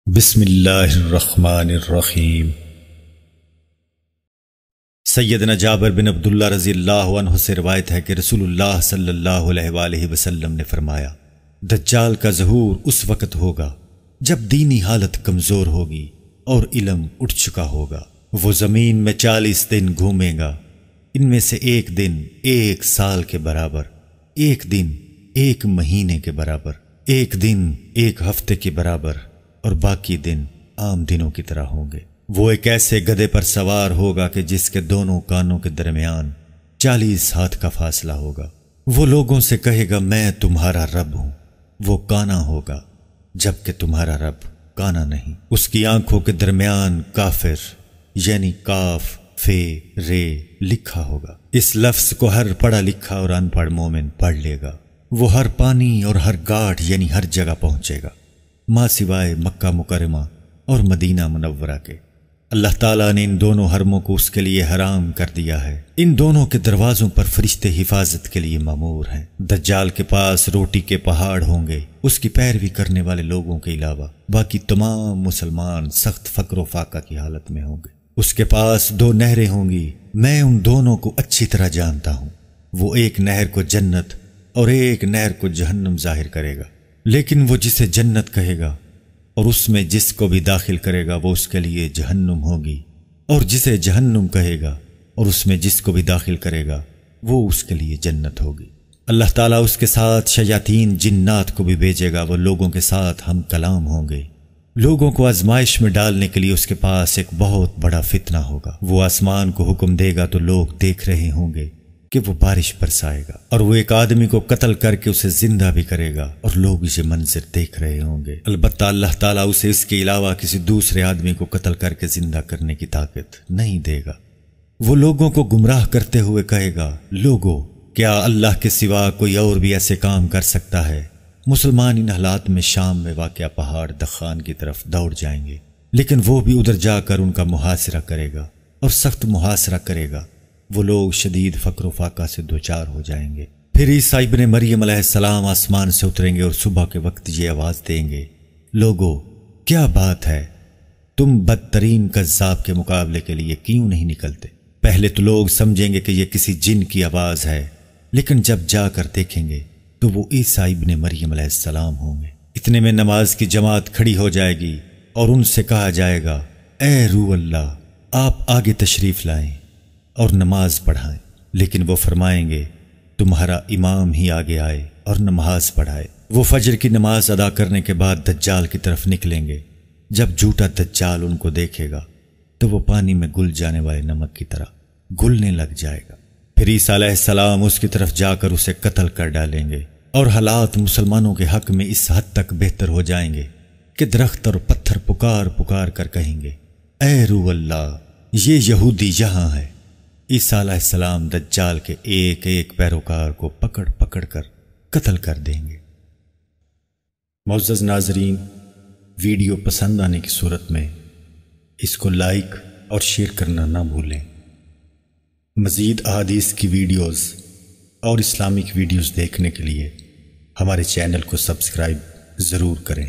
بسم اللہ الرحمن الرحیم۔ سیدنا جابر بن عبداللہ رضی اللہ عنہ سے روایت ہے کہ رسول اللہ صلی اللہ علیہ وآلہ وسلم نے فرمایا، دجال کا ظہور اس وقت ہوگا جب دینی حالت کمزور ہوگی اور علم اٹھ چکا ہوگا۔ وہ زمین میں 40 دن گھومے گا، ان میں سے ایک دن 1 سال کے برابر، ایک دن 1 مہینے کے برابر، ایک دن 1 ہفتے کے برابر، اور باقی دن عام دنوں کی طرح ہوں گے۔ وہ ایک ایسے گدھے پر سوار ہوگا کہ جس کے دونوں کانوں کے درمیان 40 ہاتھ کا فاصلہ ہوگا۔ وہ لوگوں سے کہے گا میں تمہارا رب ہوں۔ وہ کانا ہوگا جبکہ تمہارا رب کانا نہیں۔ اس کی آنکھوں کے درمیان کافر یعنی کاف فے رے لکھا ہوگا۔ اس لفظ کو ہر پڑھا لکھا اور ان پڑھ مومن پڑھ لے گا۔ وہ ہر پانی اور ہر گاٹھ یعنی ہر جگہ پہنچے گا، ماں سوائے مکہ مکرمہ اور مدینہ منورہ کے۔ اللہ تعالیٰ نے ان دونوں حرموں کو اس کے لیے حرام کر دیا ہے۔ ان دونوں کے دروازوں پر فرشتے حفاظت کے لیے مامور ہیں۔ دجال کے پاس روٹی کے پہاڑ ہوں گے، اس کی پیروی کرنے والے لوگوں کے علاوہ باقی تمام مسلمان سخت فقر و فاقہ کی حالت میں ہوں گے۔ اس کے پاس 2 نہریں ہوں گی، میں ان دونوں کو اچھی طرح جانتا ہوں۔ وہ ایک نہر کو جنت اور ایک نہر کو جہنم ظاہر کرے گا، لیکن وہ جسے جنت کہے گا اور اس میں جس کو بھی داخل کرے گا وہ اس کے لیے جہنم ہوگی، اور جسے جہنم کہے گا اور اس میں جس کو بھی داخل کرے گا وہ اس کے لیے جنت ہوگی۔ اللہ تعالیٰ اس کے ساتھ شیاطین جنات کو بھی بھیجے گا، وہ لوگوں کے ساتھ ہم کلام ہوں گے۔ لوگوں کو آزمائش میں ڈالنے کے لیے اس کے پاس ایک بہت بڑا فتنہ ہوگا۔ وہ آسمان کو حکم دے گا تو لوگ دیکھ رہے ہوں گے کہ وہ بارش برسائے گا، اور وہ ایک آدمی کو قتل کر کے اسے زندہ بھی کرے گا اور لوگ اسے منظر دیکھ رہے ہوں گے۔ البتہ اللہ تعالیٰ اسے اس کے علاوہ کسی دوسرے آدمی کو قتل کر کے زندہ کرنے کی طاقت نہیں دے گا۔ وہ لوگوں کو گمراہ کرتے ہوئے کہے گا، لوگو کیا اللہ کے سوا کوئی اور بھی ایسے کام کر سکتا ہے؟ مسلمان ان حالات میں شام میں واقع پہاڑ دخان کی طرف دوڑ جائیں گے، لیکن وہ بھی ادھر جا کر ان کا محاصرہ کرے گا اور سخت محاصرہ کرے گا۔ وہ لوگ شدید فقر و فاقہ سے دوچار ہو جائیں گے۔ پھر عیسیٰ ابن مریم علیہ السلام آسمان سے اتریں گے اور صبح کے وقت یہ آواز دیں گے، لوگو کیا بات ہے، تم بدترین کذاب کے مقابلے کے لیے کیوں نہیں نکلتے؟ پہلے تو لوگ سمجھیں گے کہ یہ کسی جن کی آواز ہے، لیکن جب جا کر دیکھیں گے تو وہ عیسیٰ ابن مریم علیہ السلام ہوں گے۔ اتنے میں نماز کی جماعت کھڑی ہو جائے گی اور ان سے کہا جائے گا، اے روح اللہ آپ آگے تشریف لائیں اور نماز پڑھائیں، لیکن وہ فرمائیں گے تمہارا امام ہی آگے آئے اور نماز پڑھائے۔ وہ فجر کی نماز ادا کرنے کے بعد دجال کی طرف نکلیں گے۔ جب جھوٹا دجال ان کو دیکھے گا تو وہ پانی میں گل جانے والے نمک کی طرح گلنے لگ جائے گا۔ پھر عیسیٰ علیہ السلام اس کی طرف جا کر اسے قتل کر ڈالیں گے، اور حالات مسلمانوں کے حق میں اس حد تک بہتر ہو جائیں گے کہ درخت اور پتھر پکار پکار کر کہیں گے، اے روح اللہ یہ یہودی یہاں ہے۔ عیسیٰ علیہ السلام دجال کے ایک ایک پیروکار کو پکڑ پکڑ کر قتل کر دیں گے۔ معزز ناظرین، ویڈیو پسند آنے کی صورت میں اس کو لائک اور شیئر کرنا نہ بھولیں۔ مزید احادیث کی ویڈیوز اور اسلامک ویڈیوز دیکھنے کے لیے ہمارے چینل کو سبسکرائب ضرور کریں۔